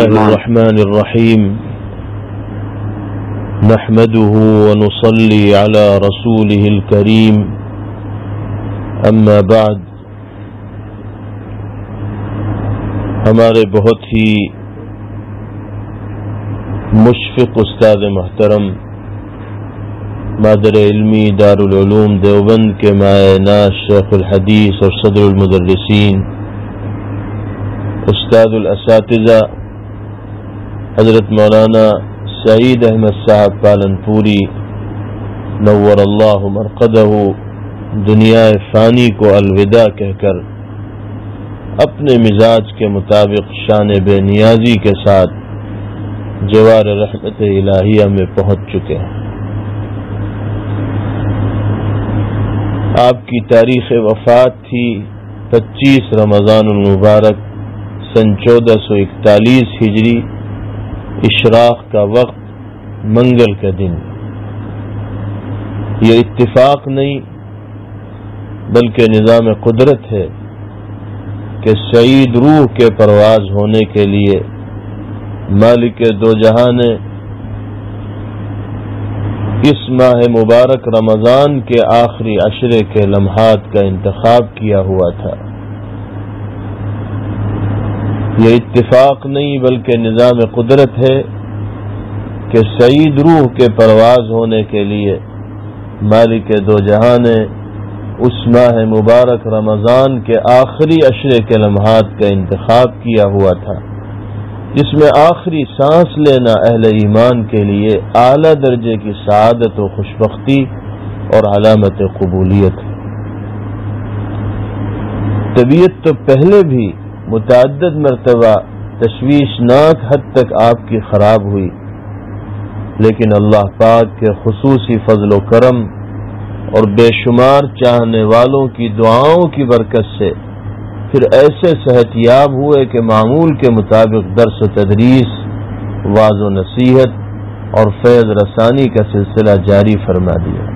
الرحمن الرحيم نحمده ونصلي على رسوله الكريم اما بعد ہمارے بہت ہی مشفق استاد محترم مادر علمی دارالعلوم دیوبند کے مائع ناز شیخ الحدیث اور صدر المدرسین استاد الاساتذہ حضرت مولانا سعید احمد صاحب پالنپوری نور اللہ مرقدہ دنیا فانی کو الوداع کہہ کر اپنے مزاج کے مطابق شان بے نیازی کے ساتھ جوار رحمت الہیہ میں پہنچ چکے ہیں۔ آپ کی تاریخ وفات تھی 25 رمضان المبارک سن 1441 ہجری، اشراق کا وقت، منگل کا دن۔ یہ اتفاق نہیں بلکہ نظام قدرت ہے کہ سعید روح کے پرواز ہونے کے لیے مالک دو جہاں نے اس ماہ مبارک رمضان کے آخری عشرے کے لمحات کا انتخاب کیا ہوا تھا۔ یہ اتفاق نہیں بلکہ نظام قدرت ہے کہ سعید روح کے پرواز ہونے کے لیے مالک دو جہاں نے اس ماہ مبارک رمضان کے آخری عشرے کے لمحات کا انتخاب کیا ہوا تھا، جس میں آخری سانس لینا اہل ایمان کے لیے اعلیٰ درجے کی سعادت و خوشبختی اور علامت قبولیت ہے۔ طبیعت تو پہلے بھی متعدد مرتبہ تشویشناک حد تک آپ کی خراب ہوئی، لیکن اللہ پاک کے خصوصی فضل و کرم اور بے شمار چاہنے والوں کی دعاؤں کی برکت سے پھر ایسے صحت یاب ہوئے کہ معمول کے مطابق درس و تدریس، واعظ و نصیحت اور فیض رسانی کا سلسلہ جاری فرما دیا۔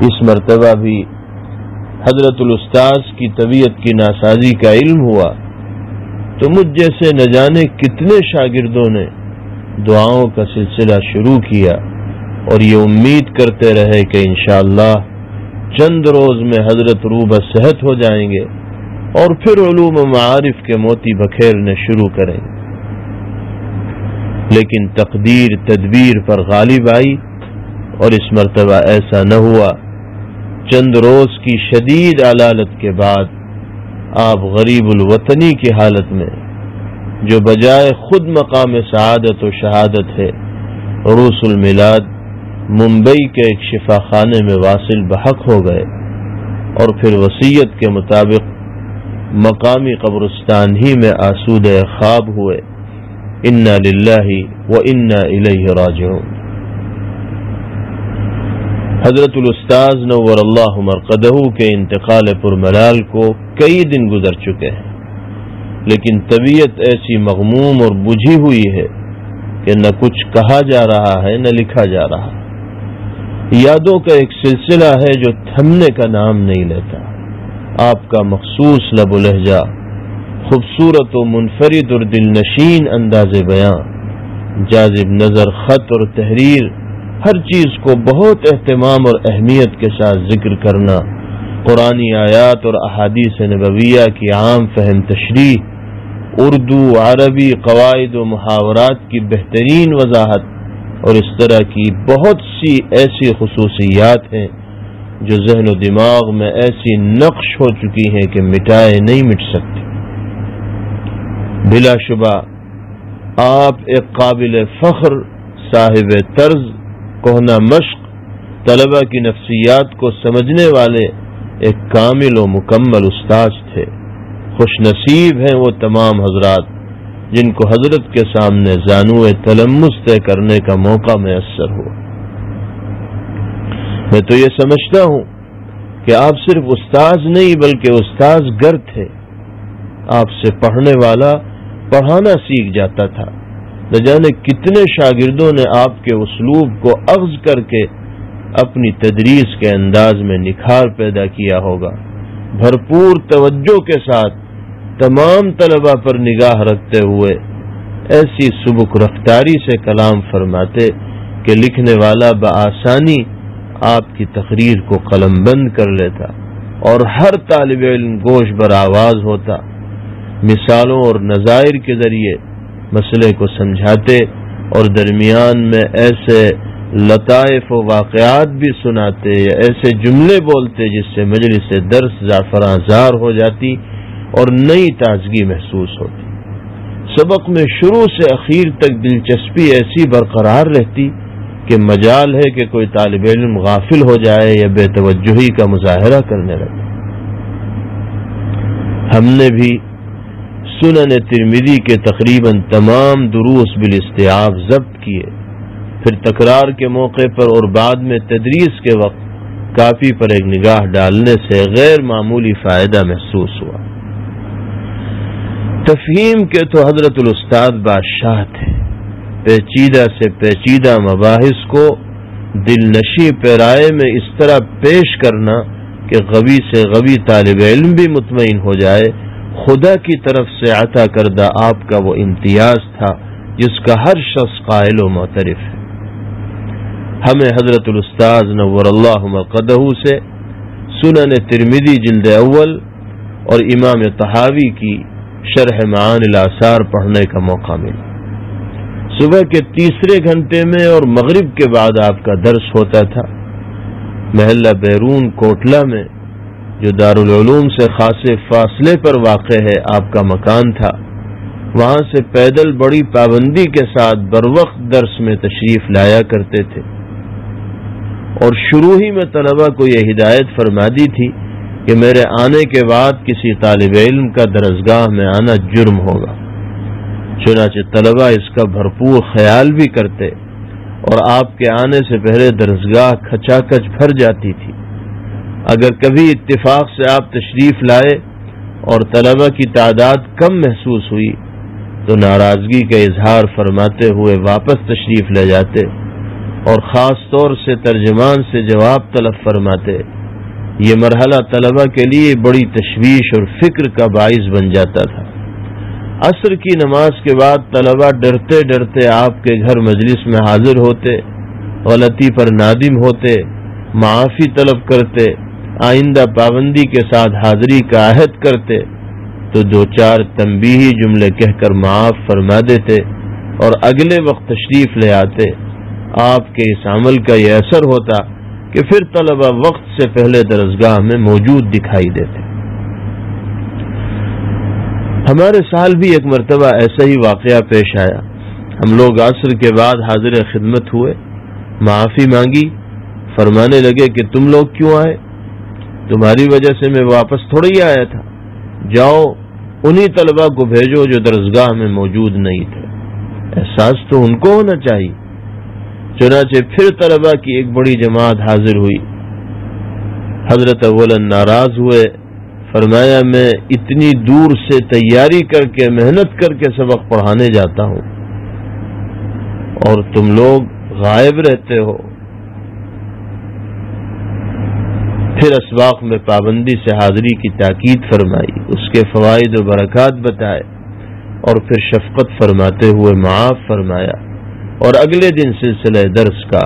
اس مرتبہ بھی حضرت الاستاذ کی طبیعت کی ناسازی کا علم ہوا تو مجھ جیسے نہ جانے کتنے شاگردوں نے دعاؤں کا سلسلہ شروع کیا اور یہ امید کرتے رہے کہ انشاءاللہ چند روز میں حضرت روبہ صحت ہو جائیں گے اور پھر علوم و معارف کے موتی بکھیرنے شروع کریں گے، لیکن تقدیر تدبیر پر غالب آئی اور اس مرتبہ ایسا نہ ہوا۔ چند روز کی شدید علالت کے بعد آپ غریب الوطنی کی حالت میں، جو بجائے خود مقام سعادت و شہادت ہے، عروس المیلاد ممبئی کے ایک شفا خانے میں واصل بحق ہو گئے اور پھر وصیت کے مطابق مقامی قبرستان ہی میں آسودہ خواب ہوئے۔ انا للہ و انا الیہ راجعون۔ حضرت الاستاذ نور اللہ مرقدہ کے انتقال پرملال کو کئی دن گزر چکے ہیں، لیکن طبیعت ایسی مغموم اور بجھی ہوئی ہے کہ نہ کچھ کہا جا رہا ہے نہ لکھا جا رہا۔ یادوں کا ایک سلسلہ ہے جو تھمنے کا نام نہیں لیتا۔ آپ کا مخصوص لب و لہجہ، خوبصورت و منفرد اور دلنشین انداز بیاں، جاذب نظر خط اور تحریر، ہر چیز کو بہت اہتمام اور اہمیت کے ساتھ ذکر کرنا، قرآنی آیات اور احادیث نبویہ کی عام فہم تشریح، اردو عربی قواعد و محاورات کی بہترین وضاحت اور اس طرح کی بہت سی ایسی خصوصیات ہیں جو ذہن و دماغ میں ایسی نقش ہو چکی ہیں کہ مٹائے نہیں مٹ سکتی۔ بلا شبہ آپ ایک قابل فخر صاحب طرز، کوہنہ مشق، طلبہ کی نفسیات کو سمجھنے والے ایک کامل و مکمل استاذ تھے۔ خوش نصیب ہیں وہ تمام حضرات جن کو حضرت کے سامنے زانوئے تلمس طے کرنے کا موقع میسر ہوا۔ میں تو یہ سمجھتا ہوں کہ آپ صرف استاذ نہیں بلکہ استاذ گر تھے۔ آپ سے پڑھنے والا پڑھانا سیکھ جاتا تھا۔ نہ جانے کتنے شاگردوں نے آپ کے اسلوب کو اخذ کر کے اپنی تدریس کے انداز میں نکھار پیدا کیا ہوگا۔ بھرپور توجہ کے ساتھ تمام طلبہ پر نگاہ رکھتے ہوئے ایسی سبک رفتاری سے کلام فرماتے کہ لکھنے والا بآسانی آپ کی تقریر کو قلم بند کر لیتا اور ہر طالب علم گوش بر آواز ہوتا. مثالوں اور نظائر کے ذریعے مسئلے کو سمجھاتے اور درمیان میں ایسے لطائف و واقعات بھی سناتے یا ایسے جملے بولتے جس سے مجلس درس زعفراں زار ہو جاتی اور نئی تازگی محسوس ہوتی. سبق میں شروع سے اخیر تک دلچسپی ایسی برقرار رہتی کہ مجال ہے کہ کوئی طالب علم غافل ہو جائے یا بے توجہی کا مظاہرہ کرنے لگے. ہم نے بھی سنن ترمذی کے تقریباً تمام دروس بالاستیعاب ضبط کیے. پھر تکرار کے موقع پر اور بعد میں تدریس کے وقت کاپی پر ایک نگاہ ڈالنے سے غیر معمولی فائدہ محسوس ہوا. تفہیم کے تو حضرت الاستاد بادشاہ تھے. پیچیدہ سے پیچیدہ مباحث کو دل نشیں پیرائے میں اس طرح پیش کرنا کہ غوی سے غوی طالب علم بھی مطمئن ہو جائے. خدا کی طرف سے عطا کردہ آپ کا وہ امتیاز تھا جس کا ہر شخص قائل و معترف ہے. ہمیں حضرت الاستاذ نور اللہ مرقدہ سے سنن ترمذی جلد اول اور امام طحاوی کی شرح معانی الاثار پڑھنے کا موقع ملا. صبح کے تیسرے گھنٹے میں اور مغرب کے بعد آپ کا درس ہوتا تھا. محلہ بیرون کوٹلہ میں جو دارالعلوم سے خاصے فاصلے پر واقع ہے آپ کا مکان تھا. وہاں سے پیدل بڑی پابندی کے ساتھ بروقت درس میں تشریف لایا کرتے تھے اور شروع ہی میں طلبہ کو یہ ہدایت فرما دی تھی کہ میرے آنے کے بعد کسی طالب علم کا درسگاہ میں آنا جرم ہوگا. چنانچہ طلبہ اس کا بھرپور خیال بھی کرتے اور آپ کے آنے سے پہلے درسگاہ کھچا کچ بھر جاتی تھی. اگر کبھی اتفاق سے آپ تشریف لائے اور طلبہ کی تعداد کم محسوس ہوئی تو ناراضگی کا اظہار فرماتے ہوئے واپس تشریف لے جاتے اور خاص طور سے ترجمان سے جواب طلب فرماتے. یہ مرحلہ طلبہ کے لیے بڑی تشویش اور فکر کا باعث بن جاتا تھا. عصر کی نماز کے بعد طلبہ ڈرتے ڈرتے آپ کے گھر مجلس میں حاضر ہوتے، غلطی پر نادم ہوتے، معافی طلب کرتے، آئندہ پابندی کے ساتھ حاضری کا عہد کرتے تو دو چار تنبیہی جملے کہہ کر معاف فرما دیتے اور اگلے وقت تشریف لے آتے. آپ کے اس عمل کا یہ اثر ہوتا کہ پھر طلبہ وقت سے پہلے درسگاہ میں موجود دکھائی دیتے. ہمارے سال بھی ایک مرتبہ ایسا ہی واقعہ پیش آیا. ہم لوگ عصر کے بعد حاضر خدمت ہوئے، معافی مانگی، فرمانے لگے کہ تم لوگ کیوں آئے؟ تمہاری وجہ سے میں واپس تھوڑا ہی آیا تھا. جاؤ انہی طلبہ کو بھیجو جو درسگاہ میں موجود نہیں تھے. احساس تو ان کو ہونا چاہیے. چنانچہ پھر طلبہ کی ایک بڑی جماعت حاضر ہوئی. حضرت اولا ناراض ہوئے، فرمایا میں اتنی دور سے تیاری کر کے محنت کر کے سبق پڑھانے جاتا ہوں اور تم لوگ غائب رہتے ہو. پھر اسباق میں پابندی سے حاضری کی تاکید فرمائی، اس کے فوائد و برکات بتائے اور پھر شفقت فرماتے ہوئے معاف فرمایا اور اگلے دن سلسلہ درس کا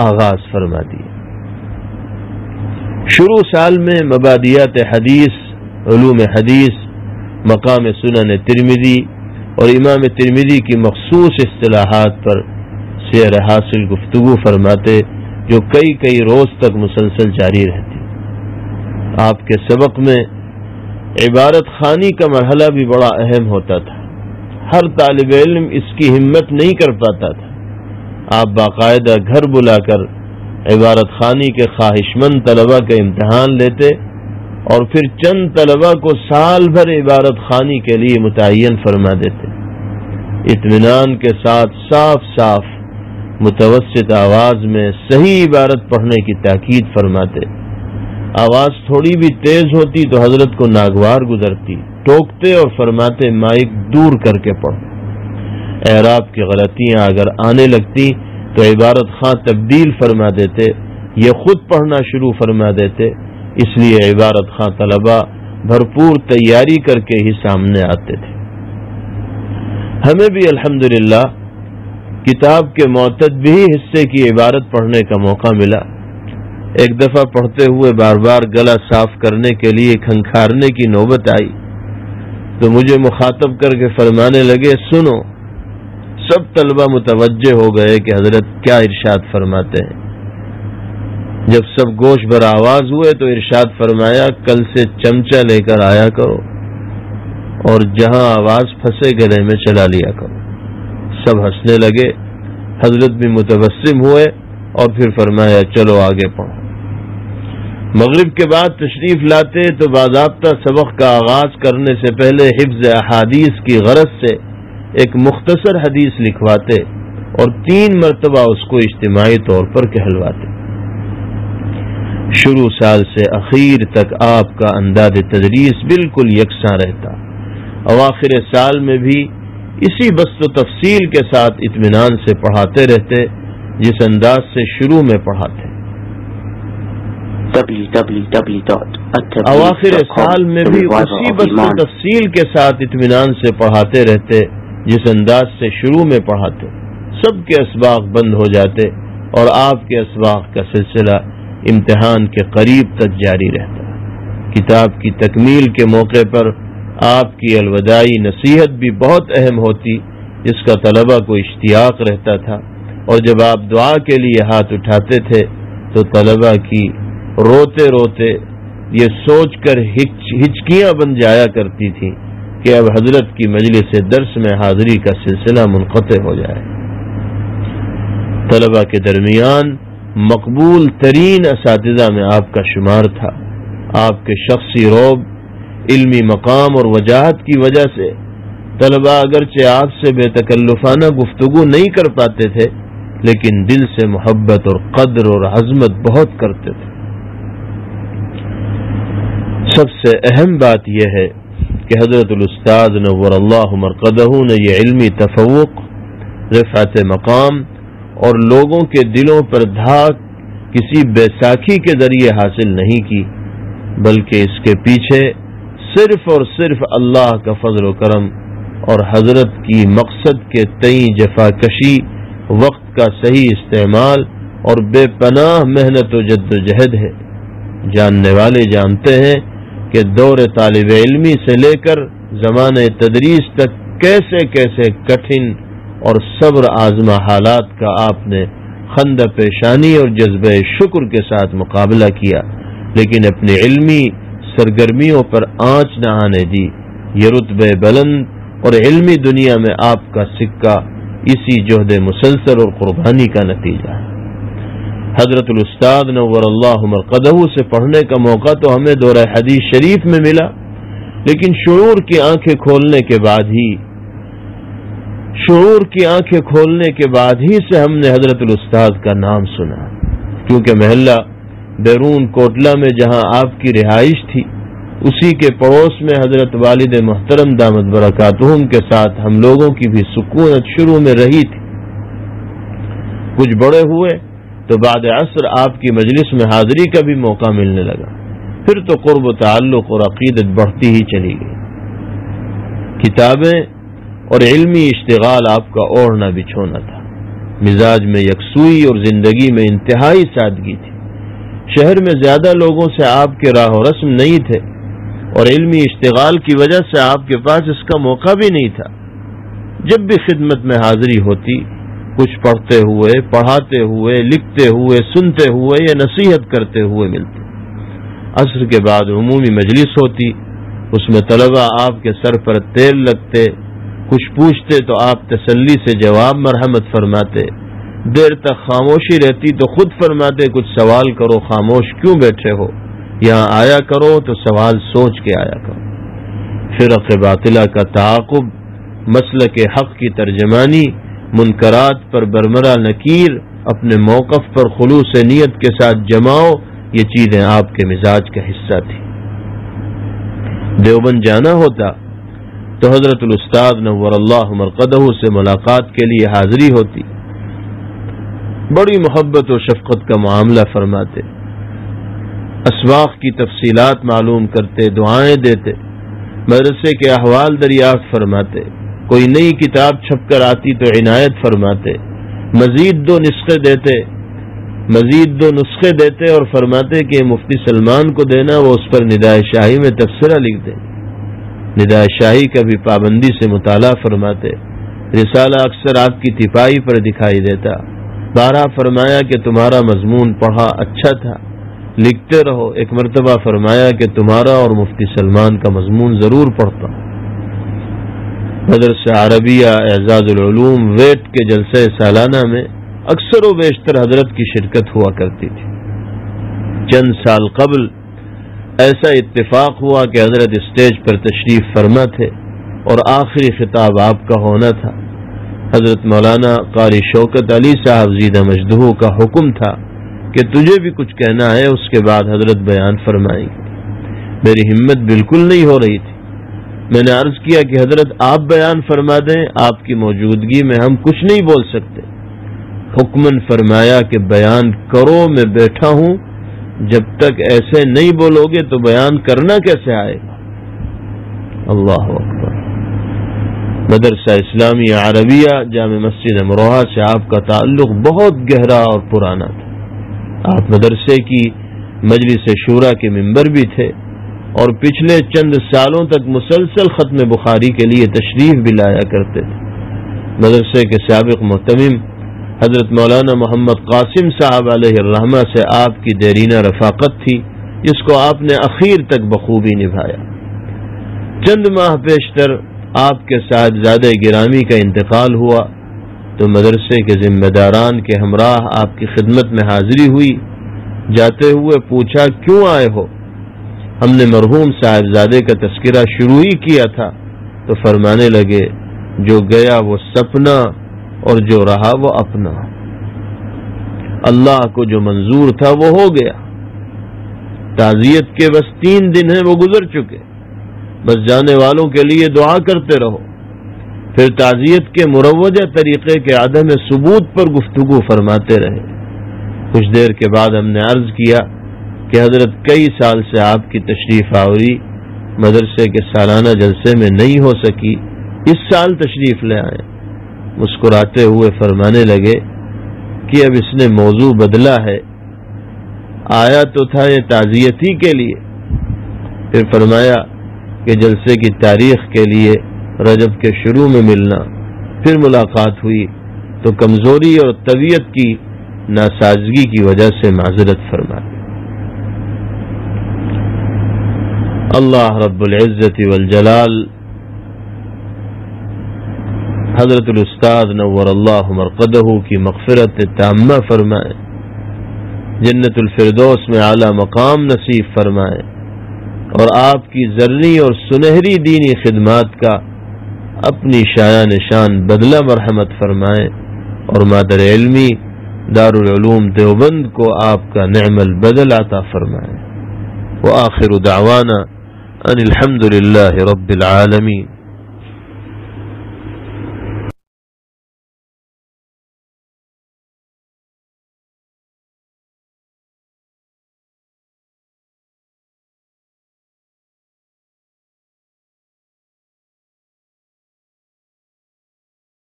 آغاز فرما دیا. شروع سال میں مبادیات حدیث، علوم حدیث، مقام سنن ترمذی اور امام ترمذی کی مخصوص اصطلاحات پر سیر حاصل گفتگو فرماتے جو کئی روز تک مسلسل جاری رہتی. آپ کے سبق میں عبارت خوانی کا مرحلہ بھی بڑا اہم ہوتا تھا. ہر طالب علم اس کی ہمت نہیں کر پاتا تھا. آپ باقاعدہ گھر بلا کر عبارت خوانی کے خواہش مند طلبہ کا امتحان لیتے اور پھر چند طلبہ کو سال بھر عبارت خوانی کے لیے متعین فرما دیتے. اطمینان کے ساتھ صاف متوسط آواز میں صحیح عبارت پڑھنے کی تاکید فرماتے. آواز تھوڑی بھی تیز ہوتی تو حضرت کو ناگوار گزرتی، ٹوکتے اور فرماتے مائک دور کر کے پڑھو. اعراب کی غلطیاں اگر آنے لگتی تو عبارت خواں تبدیل فرما دیتے، یہ خود پڑھنا شروع فرما دیتے. اس لیے عبارت خواں طلبہ بھرپور تیاری کر کے ہی سامنے آتے تھے. ہمیں بھی الحمدللہ کتاب کے معتدی حصے کی عبارت پڑھنے کا موقع ملا. ایک دفعہ پڑھتے ہوئے بار بار گلا صاف کرنے کے لیے کھنکھارنے کی نوبت آئی تو مجھے مخاطب کر کے فرمانے لگے, سنو. سب طلبہ متوجہ ہو گئے کہ حضرت کیا ارشاد فرماتے ہیں. جب سب گوش بر آواز ہوئے تو ارشاد فرمایا, کل سے چمچہ لے کر آیا کرو اور جہاں آواز پھنسے گلے میں چلا لیا کرو. سب ہنسنے لگے. حضرت بھی متبسم ہوئے اور پھر فرمایا, چلو آگے پڑھو. مغرب کے بعد تشریف لاتے تو باضابطہ سبق کا آغاز کرنے سے پہلے حفظ احادیث کی غرض سے ایک مختصر حدیث لکھواتے اور 3 مرتبہ اس کو اجتماعی طور پر کہلواتے. شروع سال سے اخیر تک آپ کا انداز تدریس بالکل یکساں رہتا. اواخر سال میں بھی اسی بسط و تفصیل کے ساتھ اطمینان سے پڑھاتے رہتے جس انداز سے شروع میں پڑھاتے. اواخر سال میں بھی اسی بسط و تفصیل کے ساتھ اطمینان سے پڑھاتے رہتے جس انداز سے شروع میں پڑھاتے. سب کے اسباق بند ہو جاتے اور آپ کے اسباق کا سلسلہ امتحان کے قریب تک جاری رہتا. کتاب کی تکمیل کے موقع پر آپ کی الوداعی نصیحت بھی بہت اہم ہوتی جس کا طلبہ کو اشتیاق رہتا تھا, اور جب آپ دعا کے لیے ہاتھ اٹھاتے تھے تو طلبہ کی روتے روتے یہ سوچ کر ہچکیاں بن جایا کرتی تھیں کہ اب حضرت کی مجلس درس میں حاضری کا سلسلہ منقطع ہو جائے. طلبہ کے درمیان مقبول ترین اساتذہ میں آپ کا شمار تھا. آپ کے شخصی رعب, علمی مقام اور وجاہت کی وجہ سے طلبہ اگرچہ آپ سے بے تکلفانہ گفتگو نہیں کر پاتے تھے لیکن دل سے محبت اور قدر اور عظمت بہت کرتے تھے. سب سے اہم بات یہ ہے کہ حضرت الاستاذ نور اللہ مرقدہ نے یہ علمی تفوق, رفعت مقام اور لوگوں کے دلوں پر دھاک کسی بیساکھی کے ذریعے حاصل نہیں کی, بلکہ اس کے پیچھے صرف اور صرف اللہ کا فضل و کرم اور حضرت کی مقصد کے تئیں جفاکشی, وقت کا صحیح استعمال اور بے پناہ محنت و جد و جہد ہے. جاننے والے جانتے ہیں کہ دور طالب علمی سے لے کر زمانہ تدریس تک کیسے کیسے کٹھن اور صبر آزما حالات کا آپ نے خندہ پیشانی اور جذبہ شکر کے ساتھ مقابلہ کیا, لیکن اپنی علمی سرگرمیوں پر آنچ نہ آنے دی. یہ رتبے بلند اور علمی دنیا میں آپ کا سکہ اسی جہد مسلسل اور قربانی کا نتیجہ ہے. حضرت الاستاذ نور اللہ مرقدہ سے پڑھنے کا موقع تو ہمیں دورہ حدیث شریف میں ملا, لیکن شعور کی آنکھیں کھولنے کے بعد ہی سے ہم نے حضرت الاستاذ کا نام سنا, کیونکہ محلہ بیرون کوٹلہ میں جہاں آپ کی رہائش تھی اسی کے پڑوس میں حضرت والد محترم دامت برکاتہم کے ساتھ ہم لوگوں کی بھی سکونت شروع میں رہی تھی. کچھ بڑے ہوئے تو بعد عصر آپ کی مجلس میں حاضری کا بھی موقع ملنے لگا. پھر تو قرب و تعلق اور عقیدت بڑھتی ہی چلی گئی. کتابیں اور علمی اشتغال آپ کا اوڑھنا بچھونا تھا. مزاج میں یکسوئی اور زندگی میں انتہائی سادگی تھی. شہر میں زیادہ لوگوں سے آپ کے راہ و رسم نہیں تھے اور علمی اشتغال کی وجہ سے آپ کے پاس اس کا موقع بھی نہیں تھا. جب بھی خدمت میں حاضری ہوتی کچھ پڑھتے ہوئے, پڑھاتے ہوئے, لکھتے ہوئے, سنتے ہوئے یا نصیحت کرتے ہوئے ملتے. عصر کے بعد عمومی مجلس ہوتی, اس میں طلبہ آپ کے سر پر تیل لگتے, کچھ پوچھتے تو آپ تسلی سے جواب مرحمت فرماتے. دیر تک خاموشی رہتی تو خود فرماتے کچھ سوال کرو, خاموش کیوں بیٹھے ہو, یہاں آیا کرو تو سوال سوچ کے آیا کرو. فرق باطلہ کا تعاقب, مسلک حق کی ترجمانی, منکرات پر برمرہ نکیر, اپنے موقف پر خلوص نیت کے ساتھ جماؤ, یہ چیزیں آپ کے مزاج کا حصہ تھی. دیوبند جانا ہوتا تو حضرت الاستاذ نور اللہ مرقدہ سے ملاقات کے لیے حاضری ہوتی. بڑی محبت و شفقت کا معاملہ فرماتے, اسواق کی تفصیلات معلوم کرتے, دعائیں دیتے, مدرسے کے احوال دریافت فرماتے. کوئی نئی کتاب چھپ کر آتی تو عنایت فرماتے، مزید دو نسخے دیتے اور فرماتے کہ مفتی سلمان کو دینا، وہ اس پر ندائے شاہی میں تبصرہ لکھ دیں۔ ندائے شاہی کا بھی پابندی سے مطالعہ فرماتے۔ رسالہ اکثر آپ کی تپائی پر دکھائی دیتا۔ بارہا فرمایا کہ تمہارا مضمون پڑھا اچھا تھا، لکھتے رہو۔ ایک مرتبہ فرمایا کہ تمہارا اور مفتی سلمان کا مضمون ضرور پڑھتا۔ مدرسہ عربیہ اعزاز العلوم ویٹ کے جلسہ سالانہ میں اکثر و بیشتر حضرت کی شرکت ہوا کرتی تھی۔ چند سال قبل ایسا اتفاق ہوا کہ حضرت اسٹیج پر تشریف فرما تھے اور آخری خطاب آپ کا ہونا تھا۔ حضرت مولانا قاری شوکت علی صاحب زیدہ مجدہ کا حکم تھا کہ تجھے بھی کچھ کہنا ہے، اس کے بعد حضرت بیان فرمائیں گے۔ میری ہمت بالکل نہیں ہو رہی تھی۔ میں نے عرض کیا کہ حضرت آپ بیان فرما دیں، آپ کی موجودگی میں ہم کچھ نہیں بول سکتے۔ حکمن فرمایا کہ بیان کرو، میں بیٹھا ہوں، جب تک ایسے نہیں بولو گے تو بیان کرنا کیسے آئے گا؟ اللہ اکبر۔ مدرسہ اسلامی عربیہ جامع مسجد امروہہ سے آپ کا تعلق بہت گہرا اور پرانا تھا۔ آپ مدرسے کی مجلس شورا کے ممبر بھی تھے اور پچھلے چند سالوں تک مسلسل ختم بخاری کے لیے تشریف بھی لایا کرتے تھے۔ مدرسے کے سابق محتمم حضرت مولانا محمد قاسم صاحب علیہ الرحمہ سے آپ کی دیرینہ رفاقت تھی، جس کو آپ نے اخیر تک بخوبی نبھایا۔ چند ماہ پیشتر آپ کے صاحبزادہ گرامی کا انتقال ہوا تو مدرسے کے ذمہ داران کے ہمراہ آپ کی خدمت میں حاضری ہوئی۔ جاتے ہوئے پوچھا، کیوں آئے ہو؟ ہم نے مرحوم صاحبزادے کا تذکرہ شروع ہی کیا تھا تو فرمانے لگے، جو گیا وہ سپنا اور جو رہا وہ اپنا۔ اللہ کو جو منظور تھا وہ ہو گیا۔ تعزیت کے بس 3 دن ہیں، وہ گزر چکے۔ بس جانے والوں کے لیے دعا کرتے رہو۔ پھر تعزیت کے مروجہ طریقے کے عدم ثبوت پر گفتگو فرماتے رہے۔ کچھ دیر کے بعد ہم نے عرض کیا کہ حضرت کئی سال سے آپ کی تشریف آوری مدرسے کے سالانہ جلسے میں نہیں ہو سکی، اس سال تشریف لے آئے۔ مسکراتے ہوئے فرمانے لگے کہ اب اس نے موضوع بدلا ہے، آیا تو تھا یہ تعزیت ہی کے لیے۔ پھر فرمایا کہ جلسے کی تاریخ کے لیے رجب کے شروع میں ملنا۔ پھر ملاقات ہوئی تو کمزوری اور طبیعت کی ناسازگی کی وجہ سے معذرت فرمائی۔ اللہ رب العزت والجلال حضرت الاستاذ نور اللہ مرقدہ کی مغفرت تامہ فرمائے، جنت الفردوس میں اعلی مقام نصیب فرمائے، اور آپ کی زرعی اور سنہری دینی خدمات کا اپنی شایع نشان بدلہ مرحمت فرمائے، اور مادر علمی دارالعلوم دیوبند کو آپ کا نعم البدل عطا فرمائے۔ وآخر دعوانا ان الحمد للہ رب العالمین۔